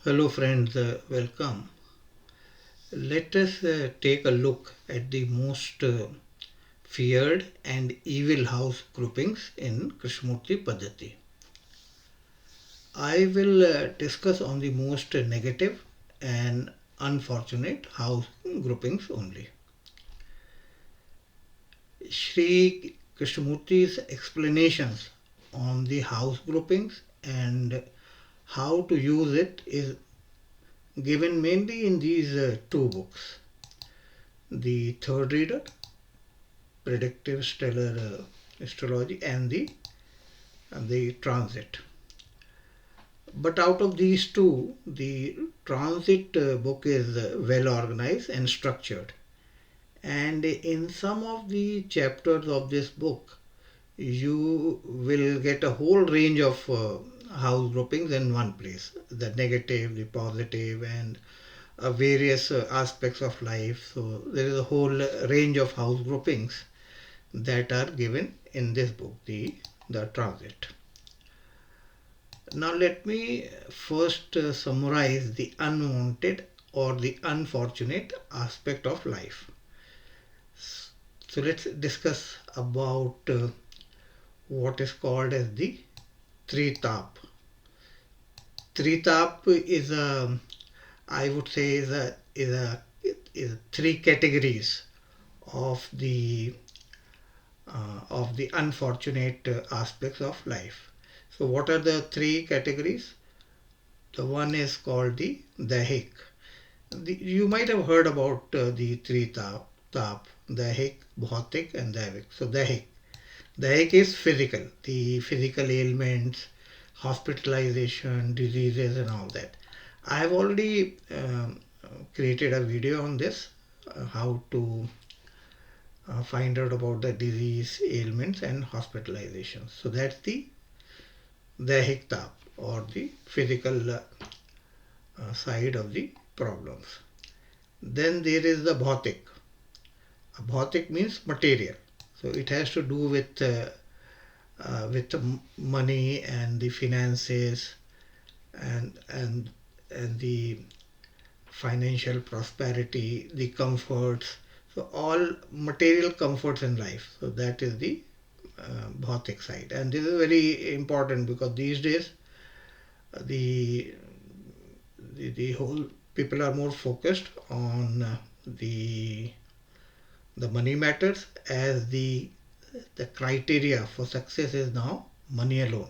Hello friends, welcome. Let us take a look at the most feared and evil house groupings in Krishnamurti Paddhati. I will discuss on the most negative and unfortunate house groupings only. Sri Krishnamurti's explanations on the house groupings and how to use it is given mainly in these two books. The third reader, predictive stellar astrology, and the transit. But out of these two, the transit book is well organized and structured. And in some of the chapters of this book, you will get a whole range of house groupings in one place, the negative, the positive, and various aspects of life. So there is a whole range of house groupings that are given in this book, the transit. Now let me first summarize the unwanted or the unfortunate aspect of life. So let's discuss about what is called as the tritap. Tritap is a, I would say, is three categories of the unfortunate aspects of life. So what are the three categories? The one is called the daihik. You might have heard about the three tap, daihik, bhautik and daivik. So daihik is physical, the physical ailments, hospitalization, diseases and all that. I have already created a video on this, how to find out about the disease, ailments and hospitalizations. So that's the dahik or the physical side of the problems. Then there is the bhautik. Bhautik means material. So it has to do with the money and the finances and the financial prosperity, the comforts. So all material comforts in life. So that is the bhautik side, and this is very important because these days the the whole people are more focused on the money matters, as the criteria for success is now money alone.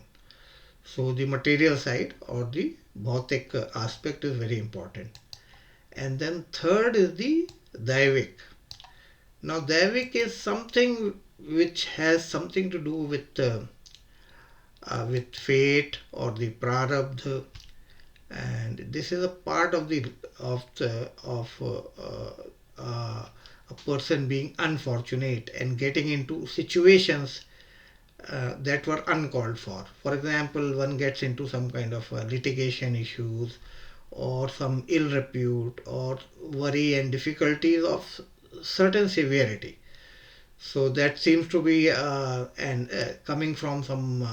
So the material side or the bhautik aspect is very important. And then third is the daivik. Now daivik is something which has something to do with fate or the prarabdha, and this is a part of a person being unfortunate and getting into situations that were uncalled for. For example, one gets into some kind of litigation issues or some ill repute or worry and difficulties of certain severity. So that seems to be and coming from some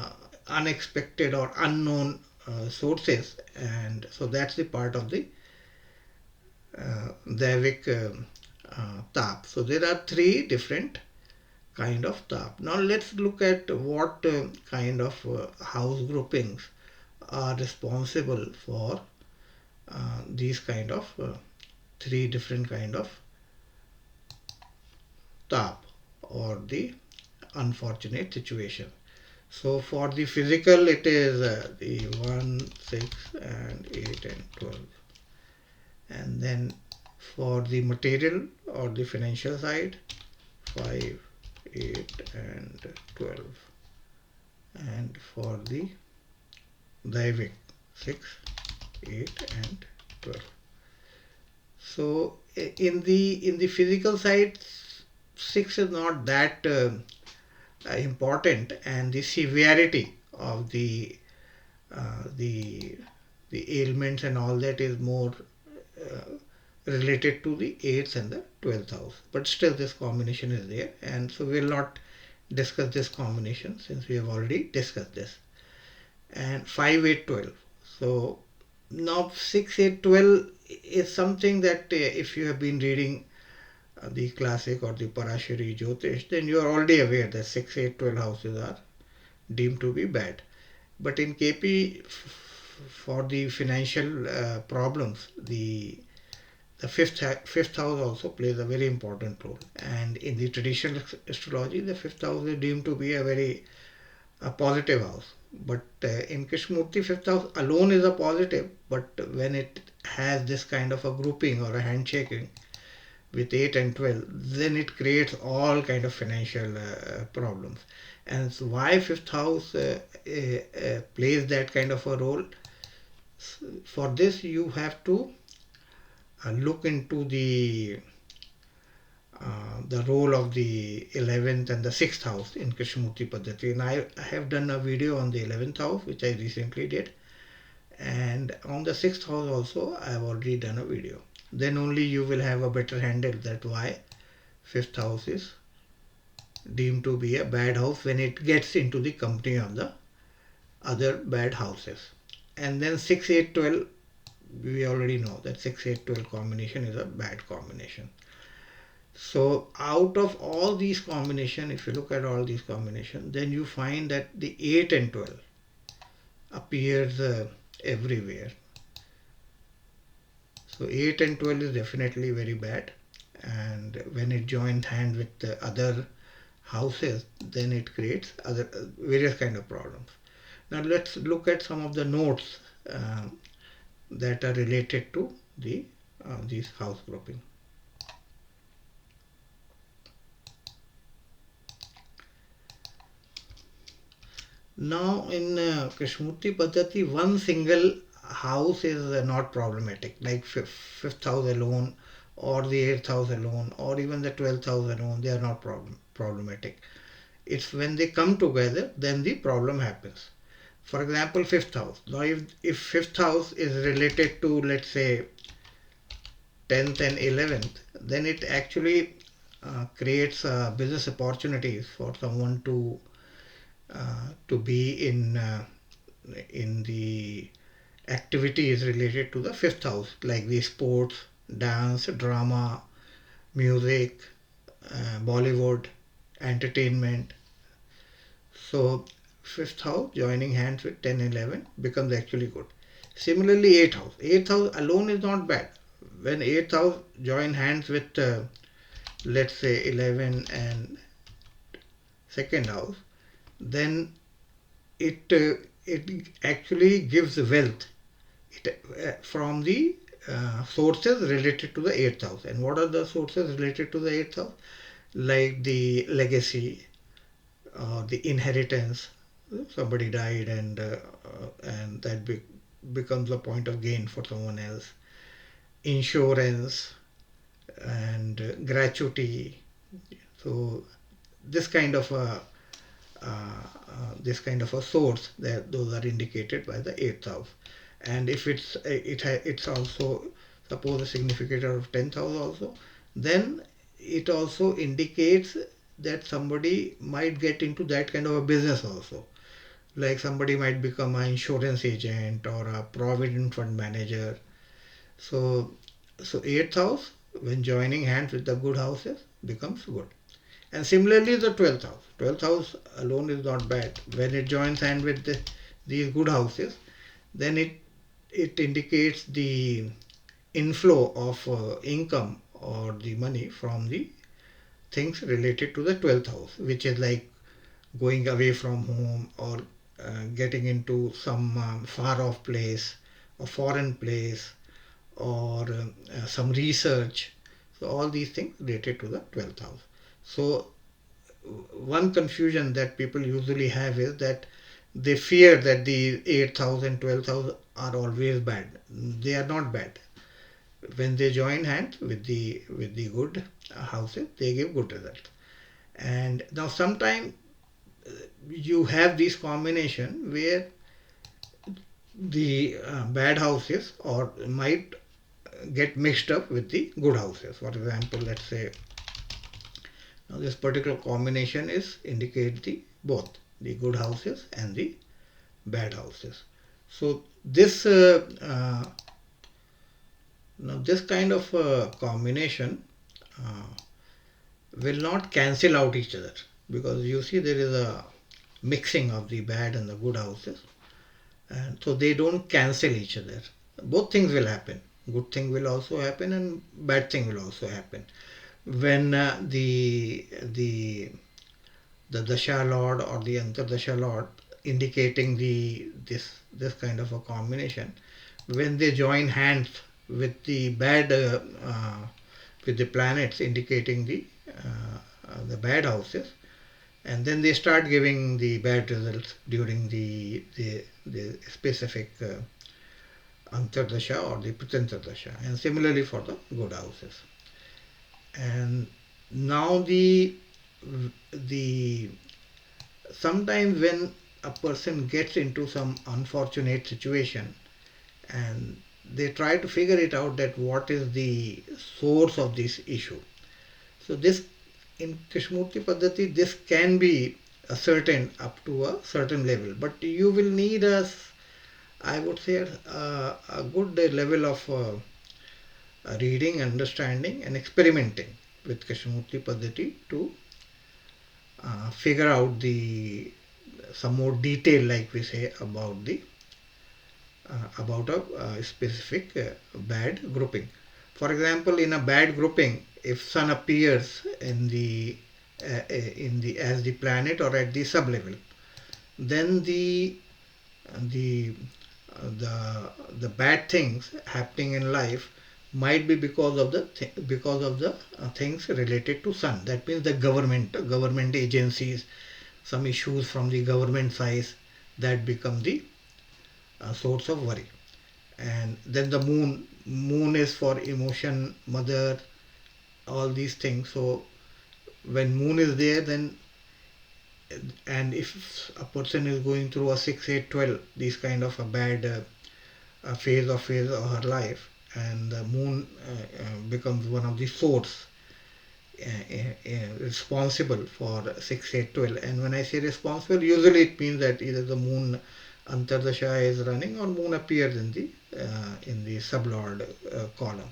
unexpected or unknown sources, and so that's the part of the Daivik tap. So there are three different kind of tap. Now let's look at what kind of house groupings are responsible for these kind of three different kind of tap or the unfortunate situation. So for the physical, it is the 1, 6, and 8 and 12. And then for the material or the financial side, 5, 8 and 12. And for the Daivik, 6, 8 and 12. So in the physical side, 6 is not that important, and the severity of the the ailments and all that is more uh, related to the 8th and the 12th house. But still this combination is there, and so we will not discuss this combination since we have already discussed this. And 5, 8, 12. So Now 6, 8, 12 is something that if you have been reading the classic or the Parashari Jyotish, then you are already aware that 6, 8, 12 houses are deemed to be bad. But in KP, for the financial problems, the fifth house also plays a very important role. And in the traditional astrology, the fifth house is deemed to be a very positive house. But in Krishnamurti, fifth house alone is a positive. But when it has this kind of a grouping or a handshaking with 8 and 12, then it creates all kind of financial problems. And so why fifth house plays that kind of a role? For this, you have to look into the role of the 11th and the 6th house in Krishnamurti Paddhati. And I have done a video on the 11th house, which I recently did. And on the 6th house also, I have already done a video. Then only you will have a better handle that why 5th house is deemed to be a bad house when it gets into the company of the other bad houses. And then 6, 8, 12, we already know that 6, 8, 12 combination is a bad combination. So out of all these combinations, if you look at all these combinations, then you find that the 8 and 12 appears everywhere. So 8 and 12 is definitely very bad, and when it joins hand with the other houses, then it creates other various kind of problems. Now let's look at some of the notes that are related to these house grouping. Now in Krishnamurti Paddhati, one single house is not problematic, like fifth house alone, or the 8th house alone, or even the 12th house alone. They are not problematic. It's when they come together, then the problem happens. For example, fifth house. Now if fifth house is related to, let's say, 10th and 11th, then it actually creates business opportunities for someone to be in the activities related to the fifth house, like the sports, dance, drama, music, Bollywood, entertainment. So fifth house joining hands with 10 and 11 becomes actually good. Similarly, eighth house alone is not bad. When eighth house join hands with let's say 11 and second house, then it actually gives wealth from the sources related to the 8th house. And what are the sources related to the 8th house? Like the legacy, the inheritance. Somebody died, and that becomes a point of gain for someone else. Insurance and gratuity. So this kind of a source, that those are indicated by the 8th house. And if it's also suppose a significator of 10th house also, then it also indicates that somebody might get into that kind of a business also, like somebody might become an insurance agent or a provident fund manager. So 8th house, when joining hands with the good houses, becomes good. And similarly, the 12th house. 12th house alone is not bad. When it joins hand with these good houses, then it indicates the inflow of income or the money from the things related to the 12th house, which is like going away from home, or getting into some far off place, a foreign place, or some research. So all these things related to the 12th house. So one confusion that people usually have is that they fear that the 8th house and 12th house are always bad. They are not bad. When they join hands with the good houses, they give good results. And now sometimes you have this combination where the bad houses or might get mixed up with the good houses. For example, let's say now this particular combination is indicate the both the good houses and the bad houses. So now this kind of combination uh, will not cancel out each other, because you see there is a mixing of the bad and the good houses, and so they don't cancel each other. Both things will happen. Good thing will also happen and bad thing will also happen when the dasha lord or the antardasha lord, indicating this kind of a combination, when they join hands with the bad with the planets indicating the bad houses, and then they start giving the bad results during the specific antardasha or the pratantardasha, and similarly for the good houses. And now the sometimes when a person gets into some unfortunate situation, and they try to figure it out, that what is the source of this issue. So this, in Krishnamurti Paddhati, this can be ascertained up to a certain level, but you will need I would say a good level of reading, understanding, and experimenting with Krishnamurti Paddhati to figure out the some more detail, like we say, about a specific bad grouping. For example, in a bad grouping, if Sun appears in the as the planet or at the sub level, then the the bad things happening in life might be because of the things related to Sun. That means the government agencies, some issues from the government side, that become the source of worry. And then the moon is for emotion, mother, all these things. So when moon is there, then, and if a person is going through a 6 8 12, these kind of a bad phase of her life, and the moon becomes one of the source responsible for 6 8 12. And when I say responsible, usually it means that either the moon antardasha is running or moon appears in the sublord column.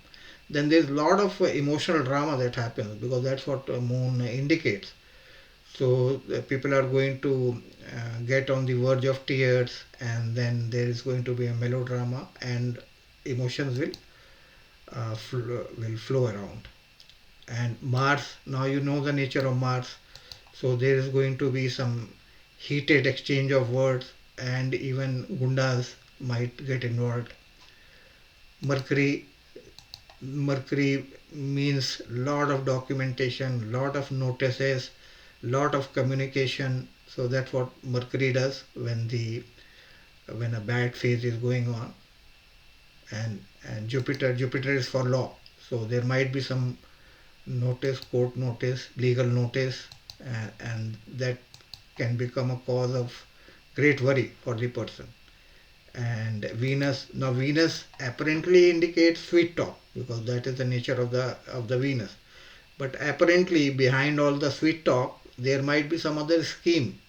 Then there's a lot of emotional drama that happens, because that's what moon indicates. So people are going to get on the verge of tears, and then there is going to be a melodrama, and emotions will flow around. And Mars, now you know the nature of Mars, so there is going to be some heated exchange of words, and even gundas might get involved. Mercury, Mercury means lot of documentation, lot of notices, lot of communication. So that's what Mercury does when a bad phase is going on. And Jupiter is for law. So there might be some notice, court notice, legal notice, and that can become a cause of great worry for the person. And Venus, now Venus apparently indicates sweet talk, because that is the nature of the Venus. But apparently behind all the sweet talk, there might be some other scheme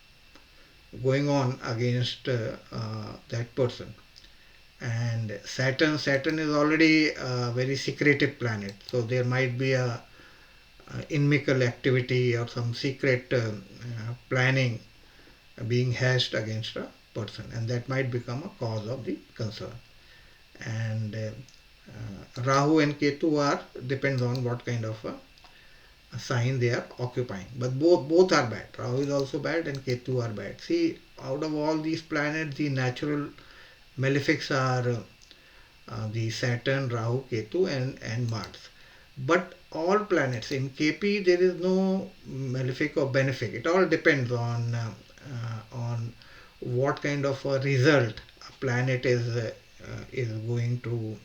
going on against that person. And Saturn is already a very secretive planet, so there might be a inimical activity or some secret planning being hatched against a person, and that might become a cause of the concern. And Rahu and Ketu are depends on what kind of a sign they are occupying, but both are bad. Rahu is also bad and Ketu are bad. See, out of all these planets, the natural malefics are the Saturn, Rahu, Ketu, and Mars. But all planets in KP, there is no malefic or benefic. It all depends on what kind of a result a planet is going to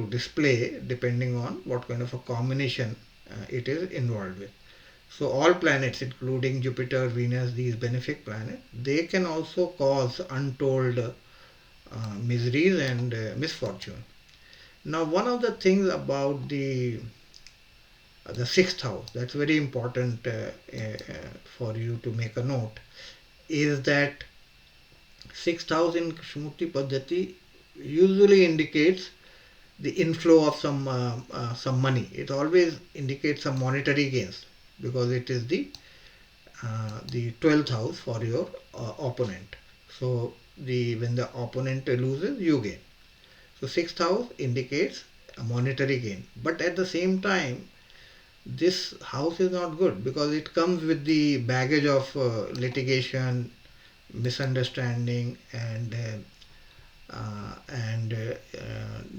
display, depending on what kind of a combination it is involved with. So all planets, including Jupiter, Venus, these benefic planets, they can also cause untold miseries and misfortune. Now, one of the things about the sixth house that's very important for you to make a note is that Sixth house in Krishnamurti Paddhati usually indicates the inflow of some money. It always indicates some monetary gains because it is the 12th house for your opponent. So the when the opponent loses, you gain. So sixth house indicates a monetary gain, but at the same time, this house is not good because it comes with the baggage of litigation, misunderstanding,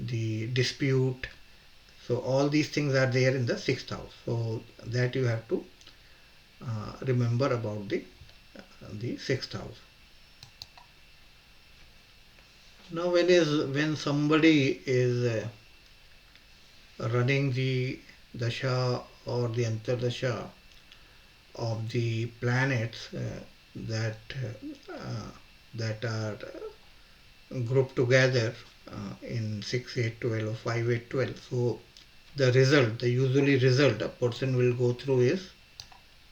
the dispute. So all these things are there in the sixth house. So that you have to remember about the sixth house. Now, when somebody is running the dasha or the antardasha of the planets that that are grouped together in 6 8 12 or 5 8 12. So the usually result a person will go through is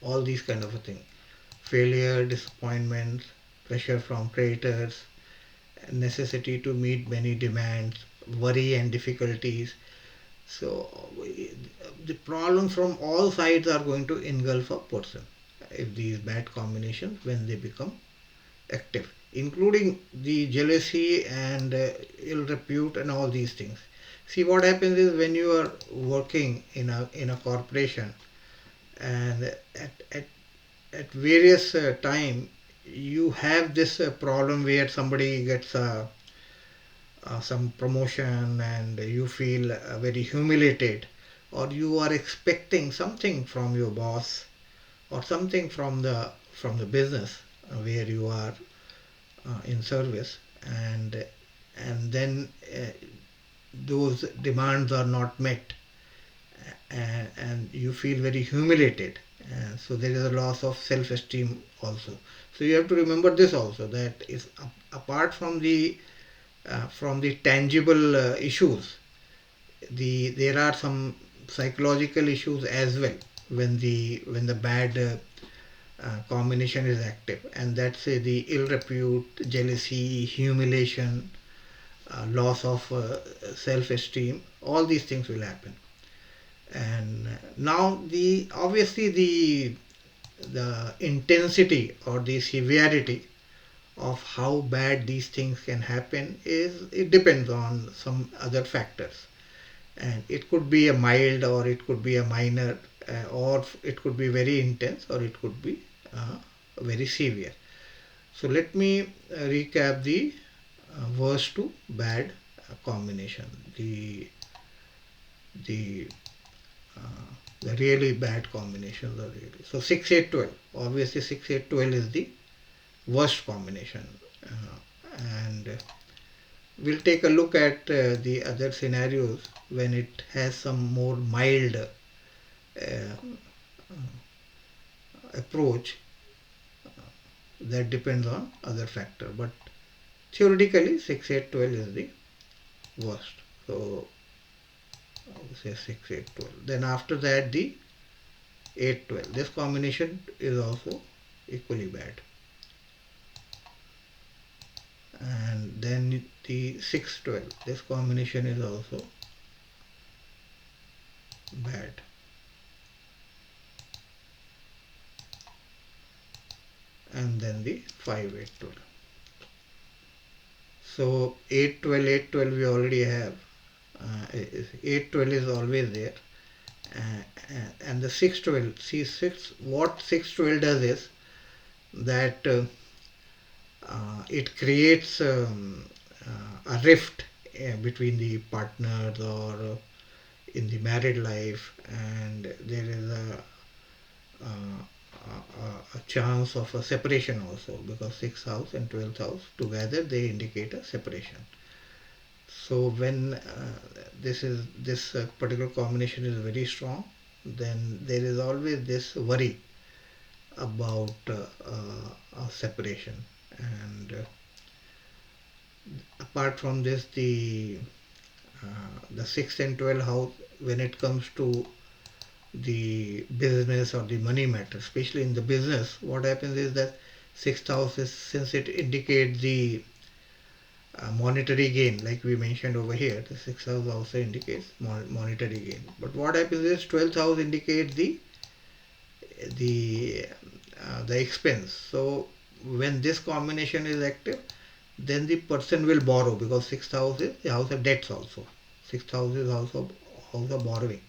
all these kind of a thing: failure, disappointments, pressure from creditors, necessity to meet many demands, worry and difficulties. So the problems from all sides are going to engulf a person if these bad combinations when they become active, including the jealousy and ill repute and all these things. See, what happens is when you are working in a corporation, and at various time you have this problem where somebody gets some promotion and you feel very humiliated, or you are expecting something from your boss or something from the business where you are in service, and then those demands are not met, and you feel very humiliated, so there is a loss of self-esteem also. So you have to remember this also, that is apart from the tangible issues, there are some psychological issues as well when the bad combination is active, and that's the ill repute, jealousy, humiliation, loss of self-esteem. All these things will happen. And now the obviously the intensity or the severity of how bad these things can happen is, it depends on some other factors, and it could be a mild or it could be a minor, or it could be very intense or it could be very severe. So let me recap the worst to bad combination, the the really bad combinations are really. So 6 8 12, obviously 6 8 12 is the worst combination, and we'll take a look at the other scenarios when it has some more mild approach that depends on other factor, but theoretically 6 8 12 is the worst. So I would say 6 8 12. Then after that the 8 12, this combination is also equally bad. And then the 6 12, this combination is also bad. And then the 5 8 12. So 8 12 8 12 we already have. 8 12 is always there. And the 6 12, see, what 6 12 does is that it creates a rift between the partners or in the married life, and there is a chance of a separation also, because 6th house and 12th house together they indicate a separation. So when this particular combination is very strong, then there is always this worry about a separation. And apart from this, the 6th and 12th house, when it comes to the business or the money matter, especially in the business, what happens is that Sixth house is, since it indicates the monetary gain, like we mentioned over here, the sixth house also indicates monetary gain. But what happens is 12th house indicates the the expense. So when this combination is active, then the person will borrow, because sixth house is the house of debts also. Sixth house is also house of borrowing.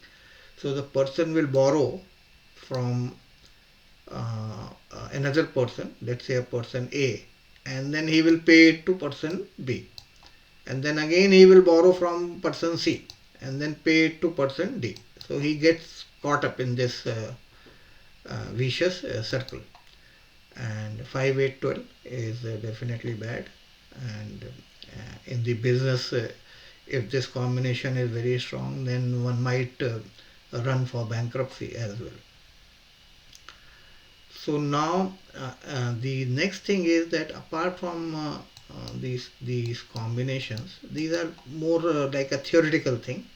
So the person will borrow from another person, let's say a person A, and then he will pay it to person B, and then again he will borrow from person C, and then pay it to person D. So he gets caught up in this vicious circle. And 5, 8, 12 is definitely bad. And in the business, if this combination is very strong, then one might run for bankruptcy as well. So now the next thing is that apart from these combinations, these are more like a theoretical thing,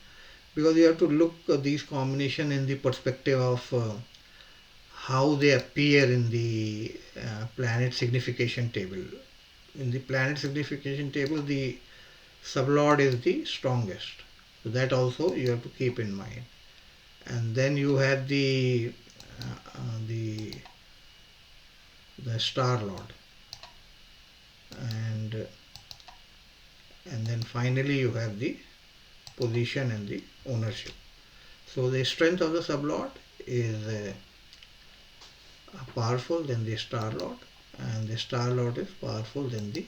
because you have to look these combination in the perspective of how they appear in the planet signification table. In the planet signification table, the sublord is the strongest. So that also you have to keep in mind. And then you have uh, uh, the the star lord, and then finally you have the position and the ownership. So the strength of the sublord is powerful than the star lord, and the star lord is powerful than the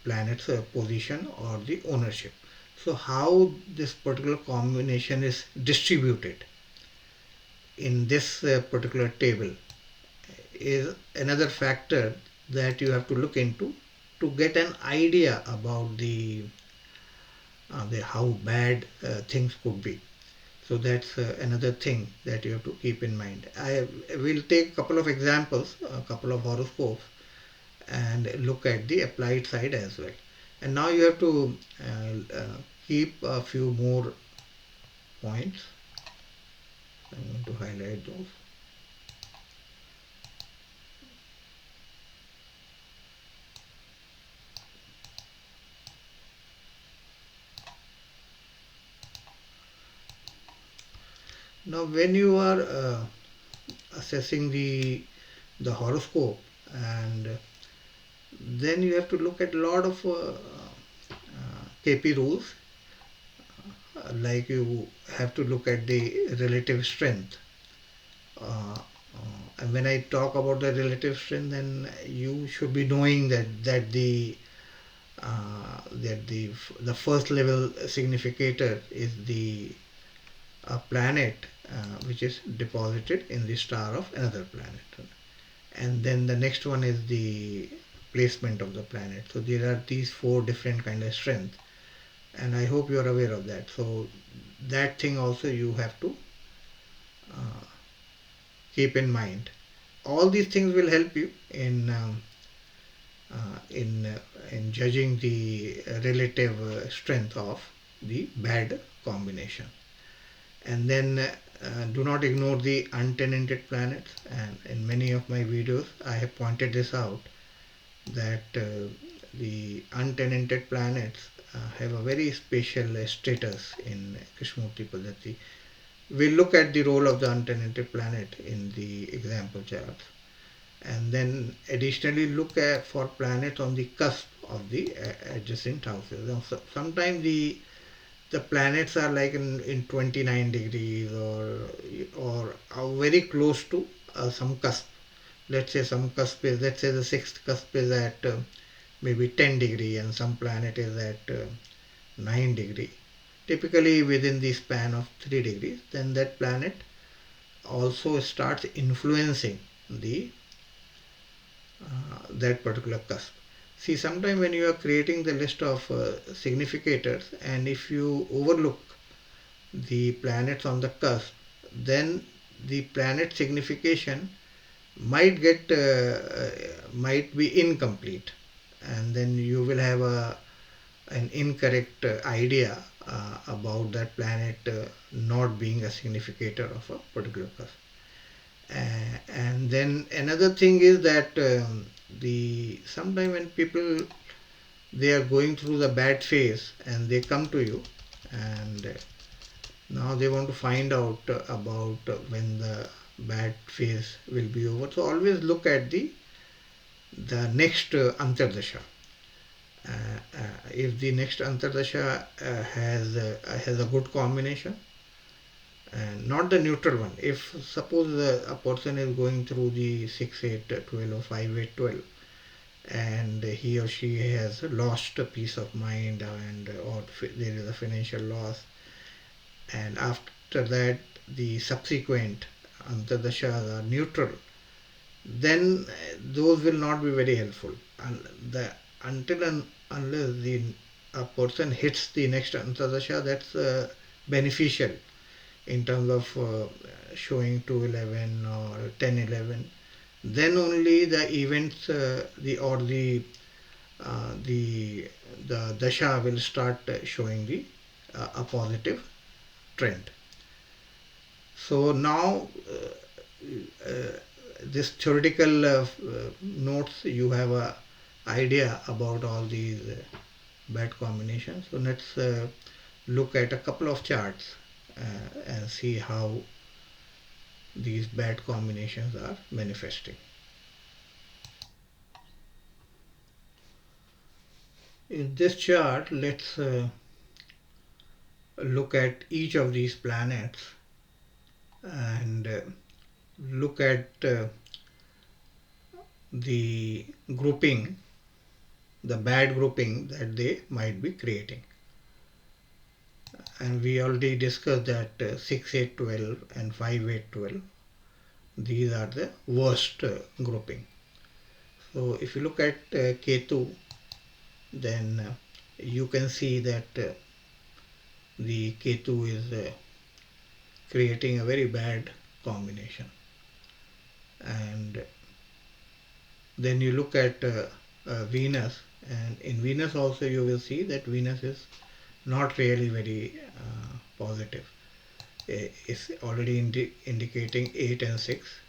planet's position or the ownership. So how this particular combination is distributed in this particular table is another factor that you have to look into to get an idea about the how bad things could be. So that's another thing that you have to keep in mind. I will take a couple of examples, a couple of horoscopes, and look at the applied side as well. And now you have to keep a few more points. I'm going to highlight those. Now, when you are assessing the horoscope, and then you have to look at a lot of KP rules, like you have to look at the relative strength. And when I talk about the relative strength, then you should be knowing that the first level significator is the planet which is deposited in the star of another planet, and then the next one is the placement of the planet. So there are these four different kind of strength, and I hope you are aware of that. So that thing also you have to uh, keep in mind. All these things will help you in judging the relative strength of the bad combination. And then do not ignore the untenanted planets. And in many of my videos, I have pointed this out, that the untenanted planets have a very special status in Krishnamurti Paddhati. We'll look at the role of the untenanted planet in the example charts, and then additionally look at for planets on the cusp of the adjacent houses. Now, sometimes the planets are like in 29 degrees, or are very close to some cusp. Let's say some cusp is, let's say the sixth cusp is at maybe 10 degree, and some planet is at 9 degree, typically within the span of 3 degrees. Then that planet also starts influencing the that particular cusp. See, sometime when you are creating the list of significators, and if you overlook the planets on the cusp, then the planet signification might be incomplete, and then you will have an incorrect idea about that planet not being a significator of a particular cusp. And then another thing is that the sometime when people they are going through the bad phase and they come to you, and now they want to find out about when the bad phase will be over. So always look at the next Antardasha. If the next Antardasha has a good combination, and not the neutral one. If suppose a person is going through the 6 8 12 or 5 8 12, and he or she has lost a peace of mind, and or there is a financial loss, and after that the subsequent Antardashas are neutral, then those will not be very helpful. And until and unless a person hits the next Antardasha, that's beneficial in terms of showing 211 or 1011, then only the events the the dasha will start showing a positive trend. So now this theoretical notes, you have a idea about all these bad combinations. So let's look at a couple of charts and see how these bad combinations are manifesting. In this chart, let's look at each of these planets and look at the grouping, the bad grouping that they might be creating. And we already discussed that 6 8 12 and 5 8 12, these are the worst grouping. So if you look at Ketu, then you can see that the Ketu is creating a very bad combination. And then you look at Venus, and in Venus also you will see that Venus is not really very positive. It's already indicating 8 and 6,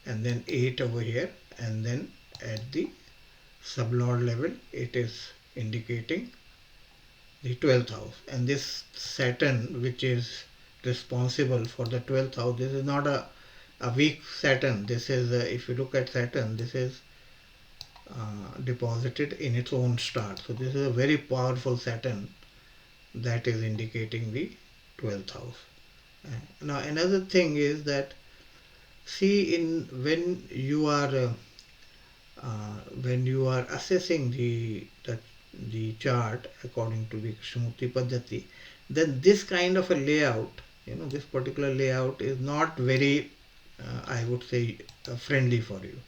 and then 8 over here, and then at the sublord level it is indicating the 12th house. And this Saturn, which is responsible for the 12th house, this is not a weak Saturn. This is if you look at Saturn, this is deposited in its own star. So this is a very powerful Saturn that is indicating the 12th house. Now another thing is that, see, in when you are assessing the chart according to the Krishnamurti Paddhati, then this kind of a layout, this particular layout is not very, I would say, friendly for you,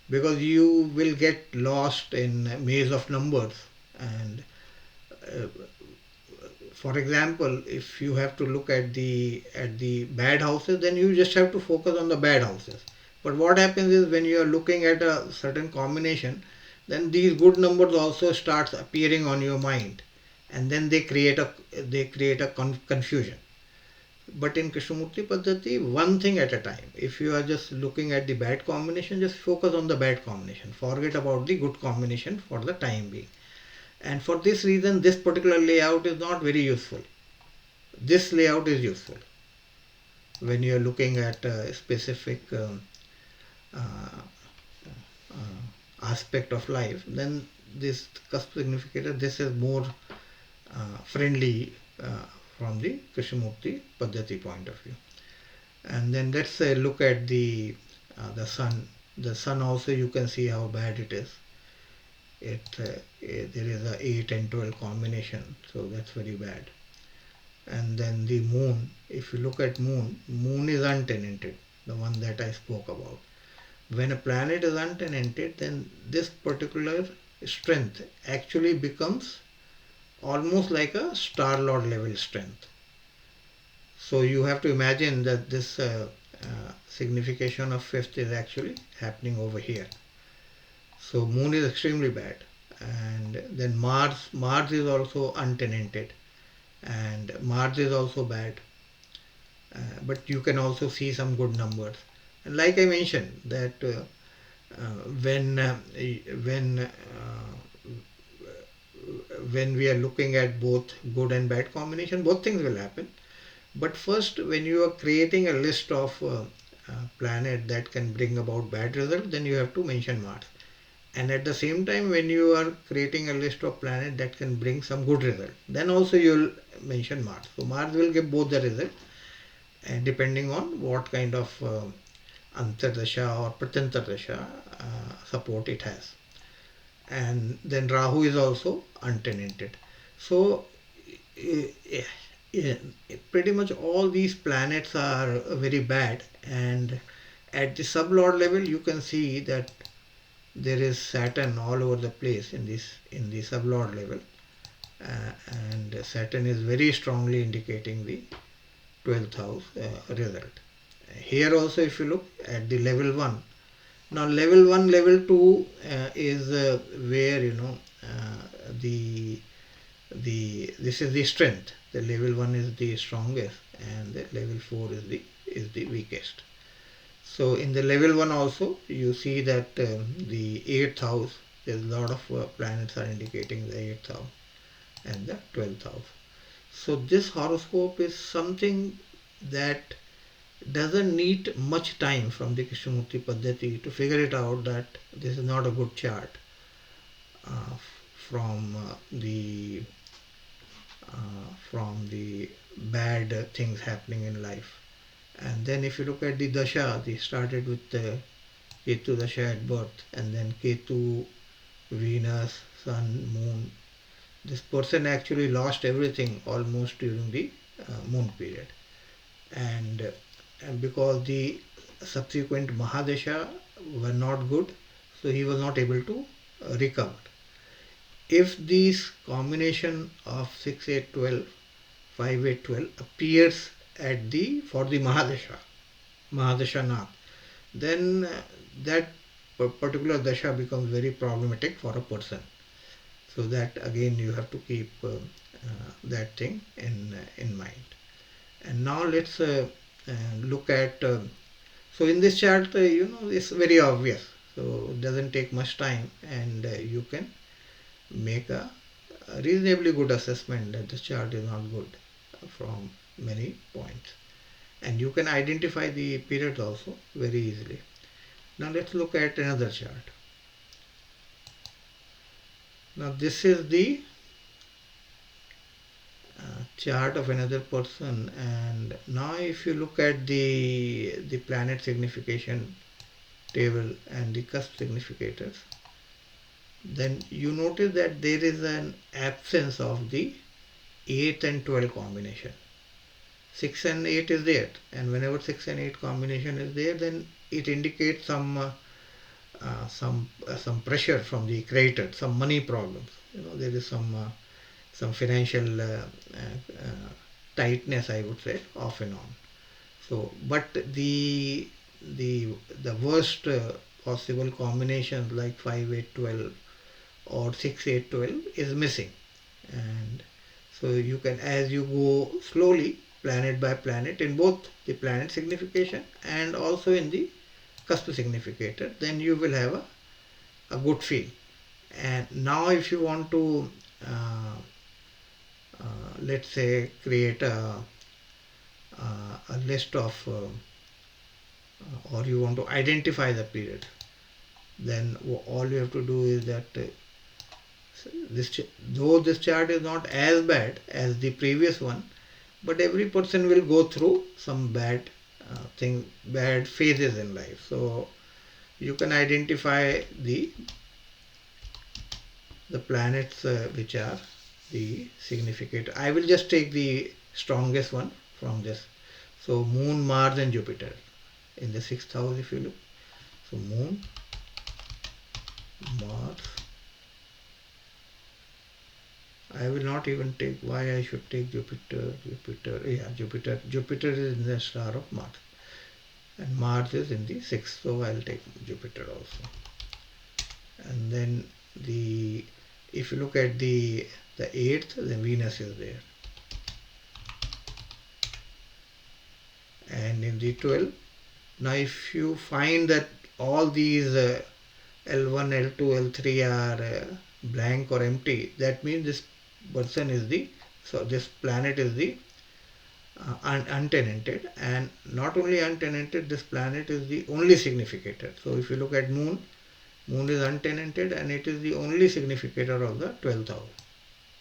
because you will get lost in a maze of numbers. And uh, for example, if you have to look at the bad houses, then you just have to focus on the bad houses. But what happens is, when you are looking at a certain combination, then these good numbers also starts appearing on your mind, and then they create a confusion. But in Krishnamurti Paddhati, one thing at a time. If you are just looking at the bad combination, just focus on the bad combination. Forget about the good combination for the time being. And for this reason, this particular layout is not very useful. This layout is useful when you are looking at a specific uh, aspect of life. Then this cusp significator, this is more friendly from the Krishnamurti Paddhati point of view. And then let's look at the sun. The sun also, you can see how bad it is. There is a 8 and 12 combination, so that's very bad. And then the moon, if you look at moon is untenanted, the one that I spoke about. When a planet is untenanted, then this particular strength actually becomes almost like a star lord level strength. So you have to imagine that this signification of fifth is actually happening over here. So moon is extremely bad. And then Mars is also untenanted, and Mars is also bad. But you can also see some good numbers. And like I mentioned that when when when we are looking at both good and bad combination, both things will happen. But first, when you are creating a list of planet that can bring about bad result, then you have to mention Mars. And at the same time, when you are creating a list of planet that can bring some good result, then also you will mention Mars. So Mars will give both the result, and depending on what kind of Antardasha or Pratantardasha support it has. And then Rahu is also untenanted. So eh, eh, pretty much all these planets are very bad, and at the sublord level you can see that there is Saturn all over the place in the sublord level, and Saturn is very strongly indicating the 12th house result. Here also, if you look at the level 1, now level 1, level 2 is where the this is the strength. The level 1 is the strongest, and the level 4 is the weakest. So in the level 1 also you see that the 8th house, there's a lot of planets are indicating the 8th house and the 12th house. So this horoscope is something that doesn't need much time from the Krishnamurti Paddhati to figure it out that this is not a good chart from from the bad things happening in life. And then if you look at the dasha, they started with the Ketu dasha at birth, and then Ketu, Venus, Sun, Moon. This person actually lost everything almost during the moon period, and because the subsequent Mahadasha were not good, so he was not able to recover. If this combination of 6, 8, 12, 5, 8, 12 appears at the for the Mahadasha Nath, then that particular dasha becomes very problematic for a person. So that again you have to keep that thing in mind. And now let's look at. So in this chart, it's very obvious. So it doesn't take much time, and you can make a reasonably good assessment that this chart is not good from many points. And you can identify the period also very easily. Now let's look at another chart. Now this is the chart of another person, and now if you look at the planet signification table and the cusp significators, then you notice that there is an absence of the 8 and 12 combination. 6 and 8 is there, and whenever 6 and 8 combination is there, then it indicates some pressure from the creator, some money problems. There is some financial tightness, I would say, off and on. So, but the worst possible combinations like 5, 8, 12 or 6, 8, 12 is missing. And so you can, as you go slowly, planet by planet, in both the planet signification and also in the cusp significator, then you will have a good feel. And now if you want to let's say create a list of or you want to identify the period, then all you have to do is that though this chart is not as bad as the previous one, but every person will go through some bad bad phases in life. So you can identify the planets which are the significant. I will just take the strongest one from this. So Moon, Mars and Jupiter in the 6th house, if you look. So Moon, Mars. I will not even take, why I should take Jupiter. Jupiter is in the star of Mars, and Mars is in the 6th, so I'll take Jupiter also. And then if you look at the 8th, then Venus is there, and in the 12th, Now if you find that all these L1, L2, L3 are blank or empty, that means this person is the, so this planet is the untenanted, and not only untenanted, this planet is the only significator. So if you look at moon, moon is untenanted and it is the only significator of the 12th house.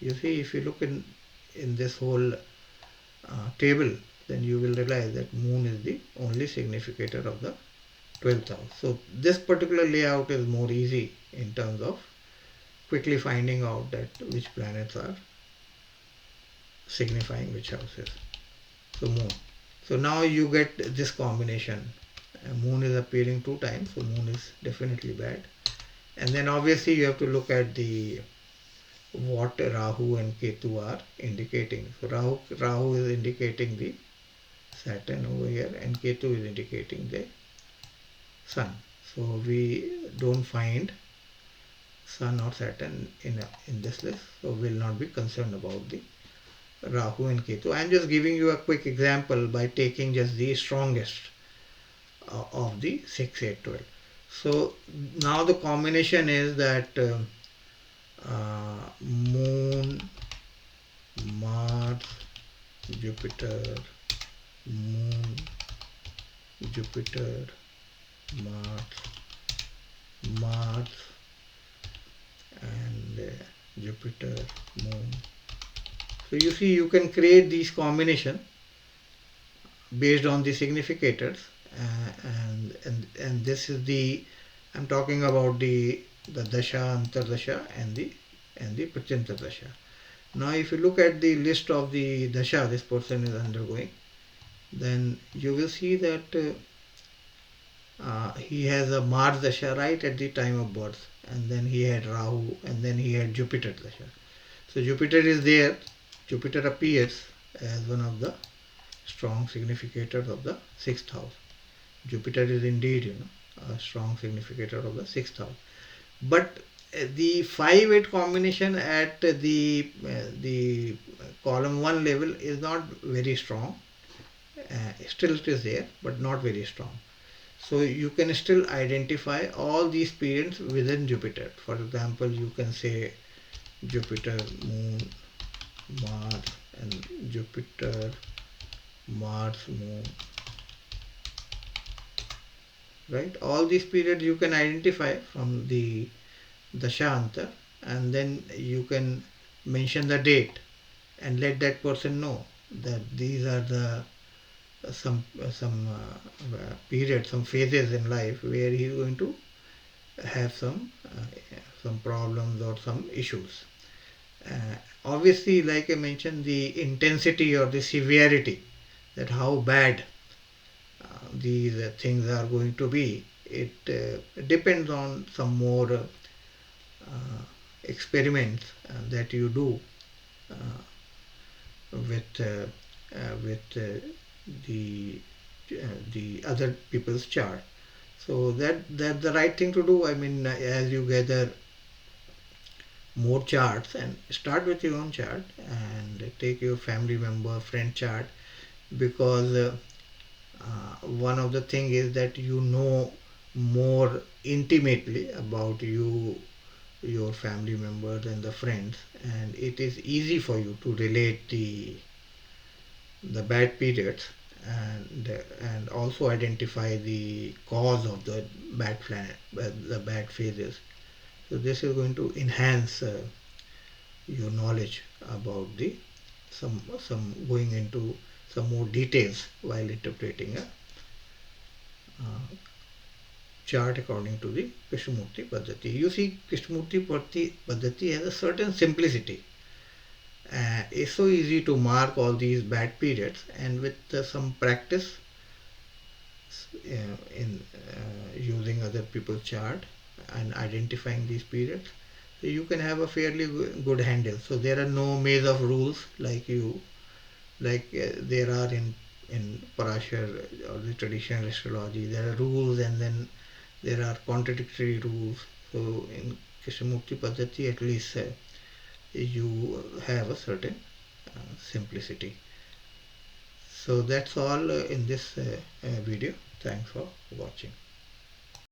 You see, if you look in this whole table, then you will realize that moon is the only significator of the 12th house. So this particular layout is more easy in terms of quickly finding out that which planets are signifying which houses. So moon. So now you get this combination. Moon is appearing two times, so moon is definitely bad. And then obviously you have to look at the what Rahu and Ketu are indicating. So Rahu is indicating the Saturn over here, and Ketu is indicating the Sun. So we don't find Sun or Saturn in this list, so we'll not be concerned about the Rahu and Ketu. I am just giving you a quick example by taking just the strongest of the 6, 8, 12. So now the combination is that Moon, Mars, Jupiter, Moon, Jupiter, Mars, and Jupiter, Moon. So you see, you can create these combinations based on the significators, and this is the, I'm talking about the dasha, antardasha, and the pratyanta dasha. Now if you look at the list of the dasha this person is undergoing, then you will see that he has a Mars dasha right at the time of birth, and then he had Rahu, and then he had Jupiter dasha. So Jupiter is there. Jupiter appears as one of the strong significators of the 6th house. Jupiter is indeed, a strong significator of the 6th house. But the 5-8 combination at the column 1 level is not very strong. Still it is there, but not very strong. So you can still identify all these periods within Jupiter. For example, you can say Jupiter, Moon, Mars, and Jupiter, Mars, Moon. Right? All these periods you can identify from the Dashantar, and then you can mention the date and let that person know that these are the some periods, some phases in life where he is going to have some problems or some issues. Obviously, like I mentioned, the intensity or the severity, that how bad these things are going to be, it depends on some more experiments that you do with the other people's chart. So that's the right thing to do. I mean, as you gather more charts, and start with your own chart and take your family member, friend chart, because one of the thing is that you know more intimately about you, your family members and the friends, and it is easy for you to relate the bad periods, and also identify the cause of the bad planet, the bad phases. So this is going to enhance your knowledge about the some going into some more details while interpreting a chart according to the Krishnamurti Paddhati. You see, Krishnamurti Paddhati has a certain simplicity. It's so easy to mark all these bad periods, and with some practice in using other people's chart and identifying these periods, so you can have a fairly good handle. So there are no maze of rules like there are in Parashar or the traditional astrology. There are rules, and then there are contradictory rules. So in Krishnamurti Paddhati, at least you have a certain simplicity. So that's all in this video. Thanks for watching.